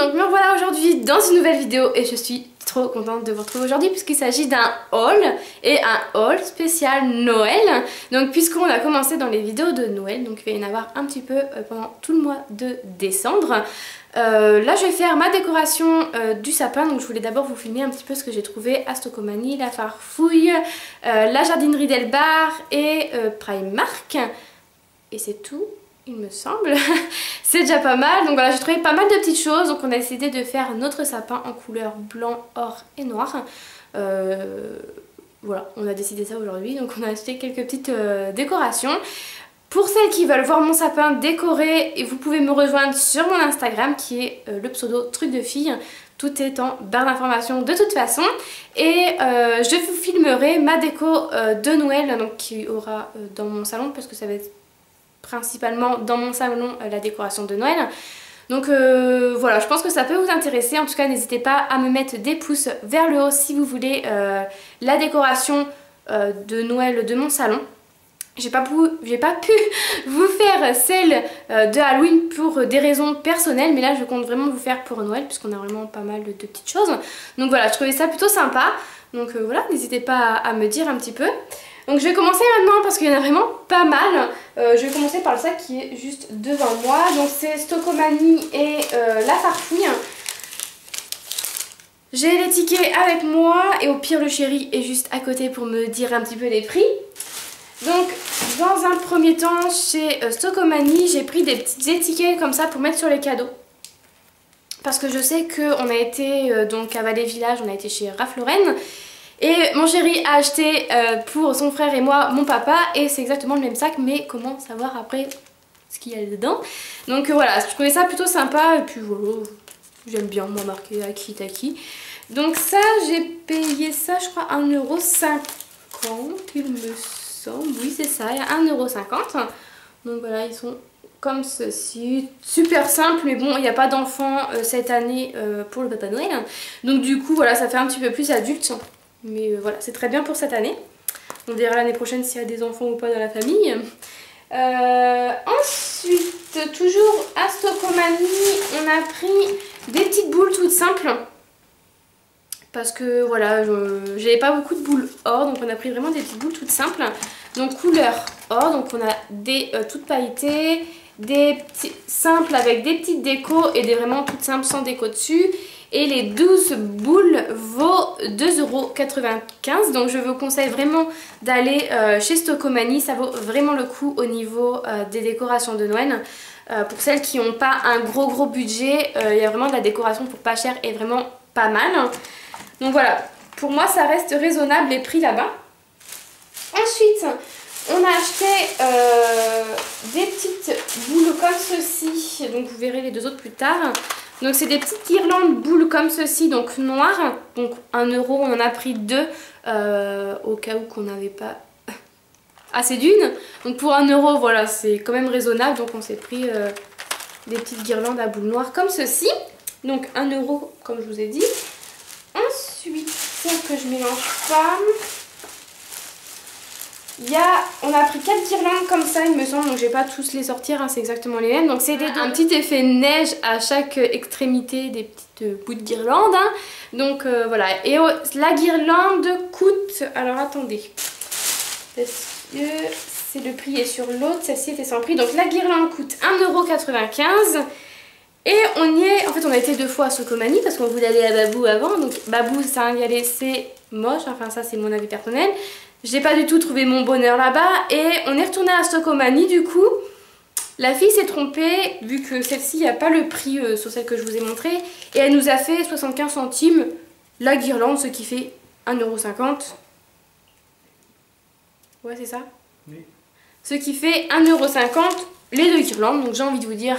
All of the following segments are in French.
donc me voilà aujourd'hui dans une nouvelle vidéo et je suis trop contente de vous retrouver aujourd'hui puisqu'il s'agit d'un haul et un haul spécial Noël. Donc puisqu'on a commencé dans les vidéos de Noël, donc il va y en avoir un petit peu pendant tout le mois de décembre. Là je vais faire ma décoration du sapin, donc je voulais d'abord vous filmer un petit peu ce que j'ai trouvé à Stocomanie, la Farfouille, la jardinerie d'Elbar et Primark. Et c'est tout, il me semble. C'est déjà pas mal. Donc voilà, j'ai trouvé pas mal de petites choses. Donc on a décidé de faire notre sapin en couleur blanc, or et noir. Voilà, on a décidé ça aujourd'hui. Donc on a acheté quelques petites décorations. Pour celles qui veulent voir mon sapin décoré, vous pouvez me rejoindre sur mon Instagram qui est le pseudo truc de fille. Tout est en barre d'informations de toute façon. Et je vous filmerai ma déco de Noël, donc qui aura dans mon salon, parce que ça va être principalement dans mon salon la décoration de Noël. Donc voilà, je pense que ça peut vous intéresser. En tout cas, n'hésitez pas à me mettre des pouces vers le haut si vous voulez la décoration de Noël de mon salon. J'ai pas pu vous faire celle de Halloween pour des raisons personnelles, mais là je compte vraiment vous faire pour Noël puisqu'on a vraiment pas mal de petites choses. Donc voilà, je trouvais ça plutôt sympa. Donc voilà, n'hésitez pas à me dire un petit peu. Donc je vais commencer maintenant parce qu'il y en a vraiment pas mal. Je vais commencer par le sac qui est juste devant moi. Donc c'est Stocomanie et la Farfouille. J'ai les tickets avec moi et au pire le chéri est juste à côté pour me dire un petit peu les prix. Donc dans un premier temps chez Stocomanie, j'ai pris des petites étiquettes comme ça pour mettre sur les cadeaux. Parce que je sais qu'on a été donc à Vallée Village, on a été chez Ralph Lauren. Et mon chéri a acheté pour son frère et moi mon papa et c'est exactement le même sac, mais comment savoir après ce qu'il y a dedans. Donc voilà, je trouvais ça plutôt sympa et puis voilà, j'aime bien moi marquer Aki Taki. Donc ça, j'ai payé ça je crois 1,50 € il me semble, oui c'est ça, 1,50 €. Donc voilà, ils sont comme ceci, super simple, mais bon il n'y a pas d'enfant cette année pour le Papa Noël. Donc du coup voilà, ça fait un petit peu plus adulte. Mais voilà, c'est très bien pour cette année. On verra l'année prochaine s'il y a des enfants ou pas dans la famille. Ensuite, toujours à Stocomanie, on a pris des petites boules toutes simples. Parce que voilà, j'avais pas beaucoup de boules or, donc on a pris vraiment des petites boules toutes simples. Donc couleur or, donc on a des toutes pailletées, des petits simples avec des petites décos et des vraiment toutes simples sans déco dessus. Et les 12 boules vaut 2,95 €. Donc je vous conseille vraiment d'aller chez Stocomanie. Ça vaut vraiment le coup au niveau des décorations de Noël. Pour celles qui n'ont pas un gros budget, il y a vraiment de la décoration pour pas cher et vraiment pas mal. Donc voilà, pour moi ça reste raisonnable les prix là-bas. Ensuite, on a acheté des petites boules comme ceci. Donc vous verrez les deux autres plus tard. Donc c'est des petites guirlandes boules comme ceci, donc noires. Donc 1 €, on en a pris 2 au cas où qu'on n'avait pas assez d'une. Donc pour 1 €, voilà, c'est quand même raisonnable. Donc on s'est pris des petites guirlandes à boules noires comme ceci. Donc 1 € comme je vous ai dit. Ensuite, que je mélange pas. On a pris 4 guirlandes comme ça il me semble, donc je vais pas tous les sortir, hein, c'est exactement les mêmes. Donc c'est un petit effet neige à chaque extrémité des petites bouts de guirlande. Hein. Donc voilà, et la guirlande coûte, alors attendez, parce que c'est le prix est sur l'autre, celle-ci était sans prix. Donc la guirlande coûte 1,95 € et on y est, en fait on a été 2 fois à Stocomanie parce qu'on voulait aller à Babou avant. Donc Babou ça y aller, c'est moche, enfin ça c'est mon avis personnel. J'ai pas du tout trouvé mon bonheur là-bas et on est retourné à Stocomanie du coup. La fille s'est trompée vu que celle-ci il n'y a pas le prix sur celle que je vous ai montré et elle nous a fait 75 centimes la guirlande, ce qui fait 1,50 €. Ouais c'est ça? Oui. Ce qui fait 1,50 € les 2 guirlandes, donc j'ai envie de vous dire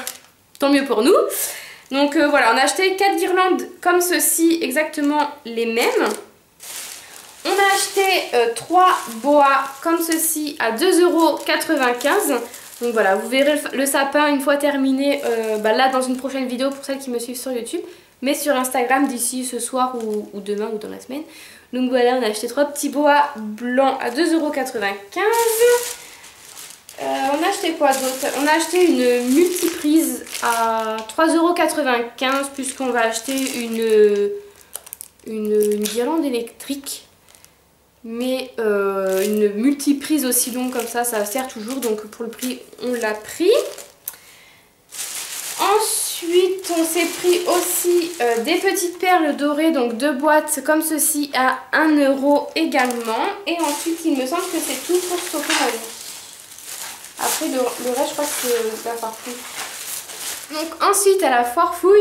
tant mieux pour nous. Donc voilà, on a acheté 4 guirlandes comme ceci, exactement les mêmes. On a acheté 3 boas comme ceci à 2,95 €. Donc voilà, vous verrez le sapin une fois terminé là dans une prochaine vidéo pour celles qui me suivent sur YouTube. Mais sur Instagram d'ici ce soir ou demain ou dans la semaine. Donc voilà, on a acheté 3 petits boas blancs à 2,95 €. On a acheté quoi d'autre? On a acheté une multiprise à 3,95 € puisqu'on va acheter une guirlande électrique. Mais une multiprise aussi longue comme ça sert toujours. Donc pour le prix, on l'a pris. Ensuite, on s'est pris aussi des petites perles dorées. Donc 2 boîtes comme ceci à 1 € également. Et ensuite, il me semble que c'est tout pour Stockholm. Après, le reste, je crois que c'est la farfouille. Donc ensuite, à la foire fouille,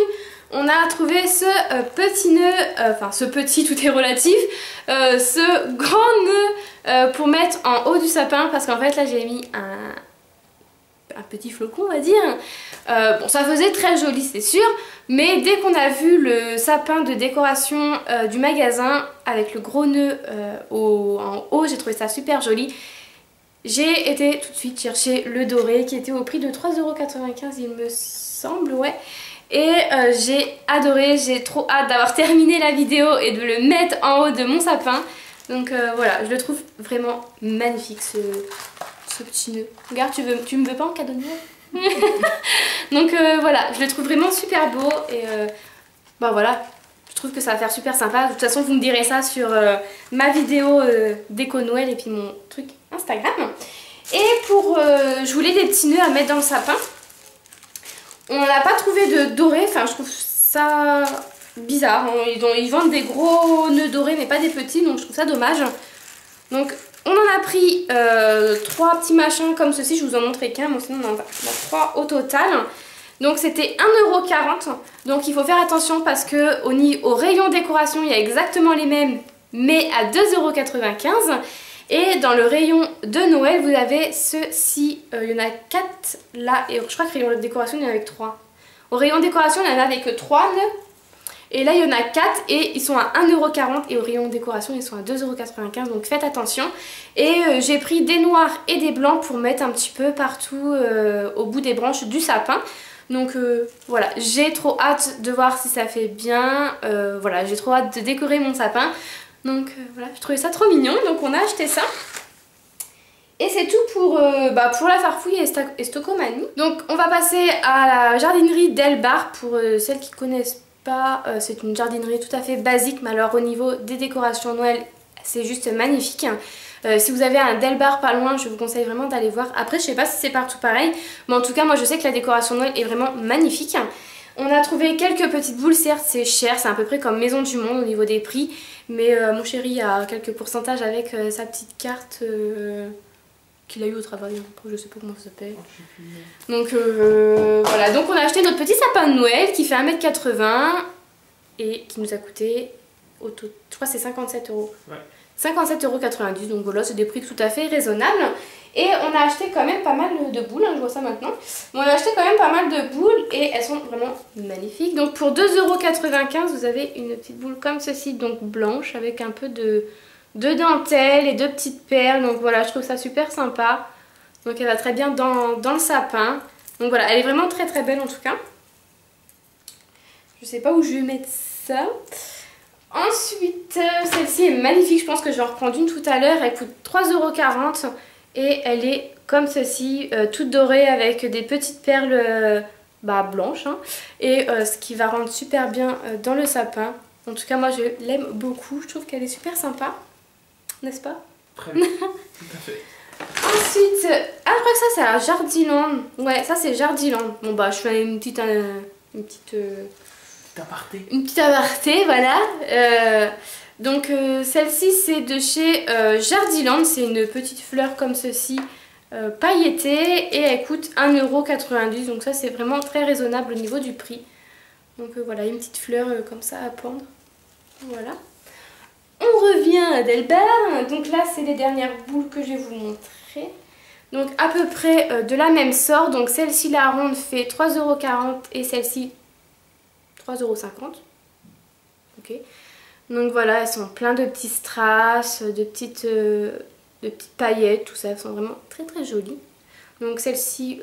on a trouvé ce petit nœud, enfin ce petit, tout est relatif, ce grand nœud pour mettre en haut du sapin. Parce qu'en fait, là, j'ai mis un petit flocon, on va dire. Bon, ça faisait très joli, c'est sûr. Mais dès qu'on a vu le sapin de décoration du magasin, avec le gros nœud en haut, j'ai trouvé ça super joli. J'ai été tout de suite chercher le doré qui était au prix de 3,95 € il me semble, ouais. Et j'ai adoré, j'ai trop hâte d'avoir terminé la vidéo et de le mettre en haut de mon sapin. Donc voilà, je le trouve vraiment magnifique ce petit nœud. Regarde, tu me veux pas en cadeau de Noël? Donc voilà, je le trouve vraiment super beau et bah voilà. Je trouve que ça va faire super sympa. De toute façon, vous me direz ça sur ma vidéo déco Noël et puis mon truc Instagram. Et je voulais des petits nœuds à mettre dans le sapin. On n'a pas trouvé de doré. Enfin, je trouve ça bizarre. Ils vendent des gros nœuds dorés, mais pas des petits. Donc, je trouve ça dommage. Donc, on en a pris 3 petits machins comme ceci. Je vous en montrerai qu'un. Bon, sinon, on en a 3 au total. Donc c'était 1,40 €. Donc il faut faire attention parce que au rayon décoration, il y a exactement les mêmes, mais à 2,95 €. Et dans le rayon de Noël, vous avez ceux-ci. Il y en a 4 là. Et je crois que rayon décoration, il y en a avec 3. Au rayon décoration, il y en a avec 3 nœuds. Et là, il y en a 4 et ils sont à 1,40 € et au rayon décoration, ils sont à 2,95 €. Donc faites attention. Et j'ai pris des noirs et des blancs pour mettre un petit peu partout au bout des branches du sapin. Donc voilà, j'ai trop hâte de voir si ça fait bien. Voilà, j'ai trop hâte de décorer mon sapin. Donc voilà, je trouvais ça trop mignon. Donc on a acheté ça. Et c'est tout pour la farfouille et Stockomanie. Donc on va passer à la jardinerie Delbar. Pour celles qui ne connaissent pas, c'est une jardinerie tout à fait basique. Mais alors au niveau des décorations Noël, c'est juste magnifique. Si vous avez un Delbar pas loin, je vous conseille vraiment d'aller voir. Après, je sais pas si c'est partout pareil, mais en tout cas, moi je sais que la décoration Noël est vraiment magnifique. On a trouvé quelques petites boules, certes c'est cher, c'est à peu près comme Maison du Monde au niveau des prix. Mais mon chéri a quelques pourcentages avec sa petite carte qu'il a eu au travail. Je sais pas comment ça s'appelle. Donc voilà, donc on a acheté notre petit sapin de Noël qui fait 1,80 m et qui nous a coûté, je crois que c'est 57 €. Ouais. 57,90 €, donc voilà, c'est des prix tout à fait raisonnables. Et on a acheté quand même pas mal de boules, hein, je vois ça maintenant. Mais on a acheté quand même pas mal de boules et elles sont vraiment magnifiques. Donc pour 2,95 €, vous avez une petite boule comme ceci, donc blanche, avec un peu de dentelle et de petites perles. Donc voilà, je trouve ça super sympa. Donc elle va très bien dans le sapin. Donc voilà, elle est vraiment très très belle en tout cas. Je sais pas où je vais mettre ça. Ensuite, celle-ci est magnifique, je pense que je vais en reprendre une tout à l'heure. Elle coûte 3,40 € et elle est comme ceci, toute dorée avec des petites perles blanches. Hein, et ce qui va rendre super bien dans le sapin. En tout cas, moi je l'aime beaucoup, je trouve qu'elle est super sympa, n'est-ce pas? Très bien, tout à fait. Ensuite, je crois que ça c'est à Jardiland. Ouais, ça c'est Jardiland. Bon bah je fais une petite aparté, voilà. Donc celle-ci c'est de chez Jardiland, c'est une petite fleur comme ceci, pailletée, et elle coûte 1,90 €, donc ça c'est vraiment très raisonnable au niveau du prix. Donc voilà, une petite fleur comme ça à pendre. Voilà. On revient à Delbar, donc là c'est les dernières boules que je vais vous montrer. Donc à peu près de la même sorte, donc celle-ci la ronde fait 3,40 € et celle-ci 3,50 €. Ok. Donc voilà, elles sont plein de petits strass, de petites paillettes, tout ça. Elles sont vraiment très très jolies. Donc celle-ci,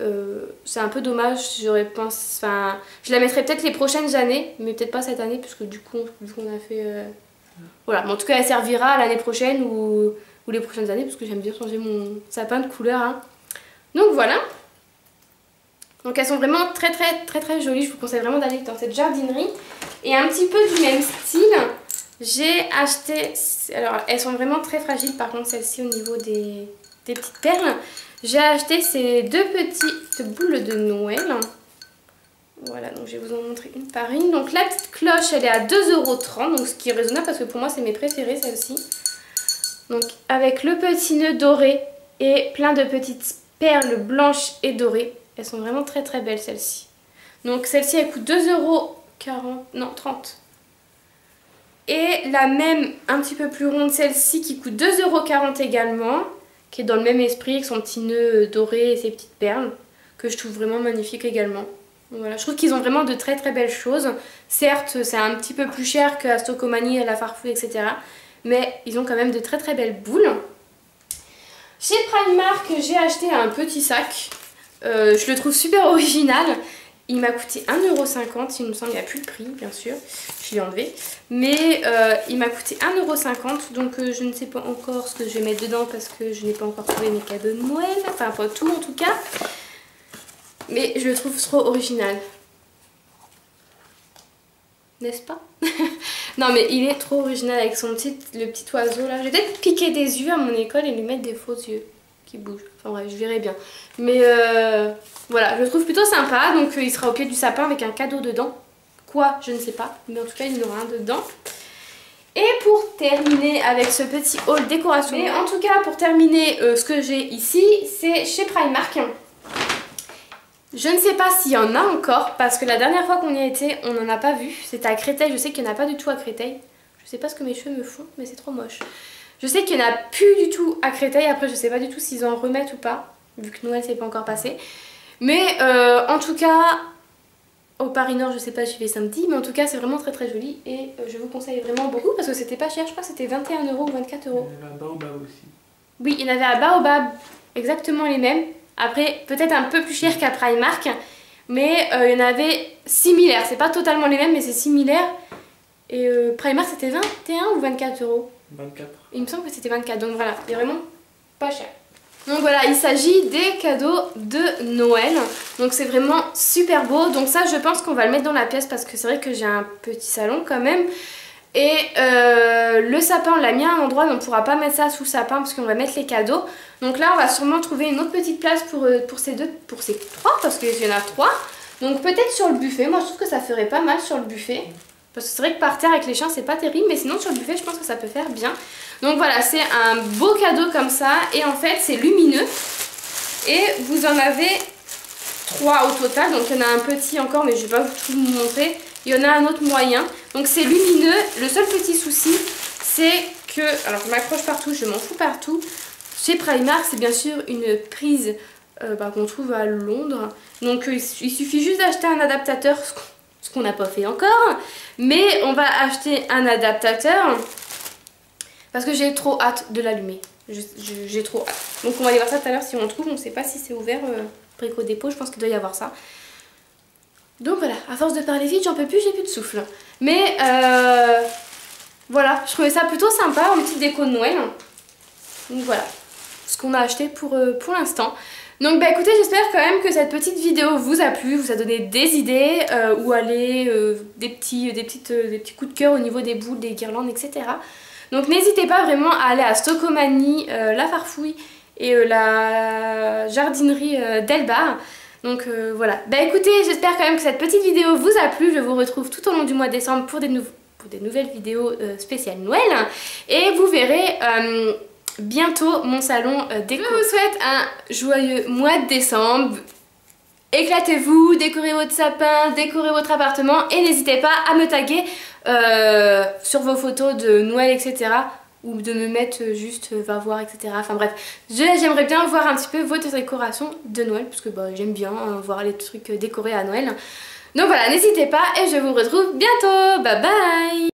c'est un peu dommage, j'aurais pensé... Enfin, je la mettrai peut-être les prochaines années, mais peut-être pas cette année, puisque du coup, vu qu'on a fait... Voilà, mais en tout cas, elle servira l'année prochaine ou les prochaines années, parce que j'aime bien changer mon sapin de couleur. Hein. Donc voilà. Donc elles sont vraiment très jolies. Je vous conseille vraiment d'aller dans cette jardinerie. Et un petit peu du même style, j'ai acheté... Alors elles sont vraiment très fragiles par contre celles-ci au niveau des petites perles. J'ai acheté ces deux petites boules de Noël. Voilà, donc je vais vous en montrer une par une. Donc la petite cloche, elle est à 2,30 €, donc ce qui est raisonnable parce que pour moi c'est mes préférées celles-ci. Donc avec le petit nœud doré et plein de petites perles blanches et dorées. Elles sont vraiment très belles celles-ci. Donc celle-ci elle coûte 2,40 €, non 30. Et la même un petit peu plus ronde, celle-ci qui coûte 2,40 € également, qui est dans le même esprit avec son petit nœud doré et ses petites perles, que je trouve vraiment magnifique également. Donc voilà, je trouve qu'ils ont vraiment de très belles choses. Certes, c'est un petit peu plus cher que Astocomanie, la Farfouille, etc. Mais ils ont quand même de très belles boules. Chez Primark, j'ai acheté un petit sac. Je le trouve super original. Il m'a coûté 1,50 €, il me semble, il n'y a plus le prix bien sûr, je l'ai enlevé. Mais il m'a coûté 1,50 €, donc je ne sais pas encore ce que je vais mettre dedans parce que je n'ai pas encore trouvé mes cadeaux de Noël, enfin pas tout en tout cas. Mais je le trouve trop original. N'est-ce pas? Non mais il est trop original avec le petit oiseau là. Je vais peut-être piquer des yeux à mon école et lui mettre des faux yeux qui bougent. Enfin bref, je verrai bien. Mais voilà, je le trouve plutôt sympa. Donc il sera au pied du sapin avec un cadeau dedans. Quoi, je ne sais pas. Mais en tout cas, il y en aura un dedans. Et pour terminer avec ce petit haul décoration. Mais en tout cas, pour terminer ce que j'ai ici, c'est chez Primark. Je ne sais pas s'il y en a encore, parce que la dernière fois qu'on y a été, on n'en a pas vu. C'était à Créteil, je sais qu'il n'y en a pas du tout à Créteil. Je sais pas ce que mes cheveux me font, mais c'est trop moche. Je sais qu'il n'y en a plus du tout à Créteil, après je sais pas du tout s'ils en remettent ou pas, vu que Noël c'est pas encore passé. Mais en tout cas, au Paris Nord, je sais pas, j'y vais samedi, mais en tout cas c'est vraiment très joli. Et je vous conseille vraiment beaucoup, parce que c'était pas cher, je crois que c'était 21 € ou 24 €. Il y en avait à Baobab aussi. Oui, il y en avait à Baobab, exactement les mêmes. Après, peut-être un peu plus cher qu'à Primark, mais il y en avait similaires. C'est pas totalement les mêmes, mais c'est similaire. Et Primark, c'était 21 ou 24 €? 24. Il me semble que c'était 24, donc voilà, c'est vraiment pas cher. Donc voilà, il s'agit des cadeaux de Noël. Donc c'est vraiment super beau. Donc ça, je pense qu'on va le mettre dans la pièce parce que c'est vrai que j'ai un petit salon quand même. Et le sapin, on l'a mis à un endroit, mais on ne pourra pas mettre ça sous le sapin parce qu'on va mettre les cadeaux. Donc là, on va sûrement trouver une autre petite place pour ces trois, parce qu'il y en a trois. Donc peut-être sur le buffet. Moi, je trouve que ça ferait pas mal sur le buffet. Parce que c'est vrai que par terre avec les chiens, c'est pas terrible. Mais sinon, sur le buffet, je pense que ça peut faire bien. Donc voilà, c'est un beau cadeau comme ça. Et en fait, c'est lumineux. Et vous en avez 3 au total. Donc il y en a un petit encore, mais je vais pas tout vous montrer. Il y en a un autre moyen. Donc c'est lumineux. Le seul petit souci, c'est que... Alors je m'accroche partout, je m'en fous partout. Chez Primark, c'est bien sûr une prise qu'on trouve à Londres. Donc il suffit juste d'acheter un adaptateur, ce qu'on n'a pas fait encore. Mais on va acheter un adaptateur parce que j'ai trop hâte de l'allumer. J'ai trop hâte. Donc on va aller voir ça tout à l'heure si on trouve. On ne sait pas si c'est ouvert Brico Dépôt. Je pense qu'il doit y avoir ça. Donc voilà, à force de parler vite, j'en peux plus, j'ai plus de souffle. Mais voilà, je trouvais ça plutôt sympa en petite déco de Noël. Donc voilà, ce qu'on a acheté pour l'instant. Donc bah écoutez, j'espère quand même que cette petite vidéo vous a plu, vous a donné des idées, où aller, des petits coups de cœur au niveau des boules, des guirlandes, etc. Donc n'hésitez pas vraiment à aller à Stocomanie, la Farfouille et la jardinerie d'Elbar. Donc voilà, bah écoutez, j'espère quand même que cette petite vidéo vous a plu. Je vous retrouve tout au long du mois de décembre pour des nouvelles vidéos spéciales Noël. Et vous verrez bientôt mon salon déco. Je vous souhaite un joyeux mois de décembre. Éclatez-vous, décorez votre sapin, décorez votre appartement. Et n'hésitez pas à me taguer sur vos photos de Noël, etc. Ou de me mettre juste va voir, etc. Enfin bref, j'aimerais bien voir un petit peu votre décoration de Noël, parce que bah, j'aime bien voir les trucs décorés à Noël. Donc voilà, n'hésitez pas et je vous retrouve bientôt. Bye bye!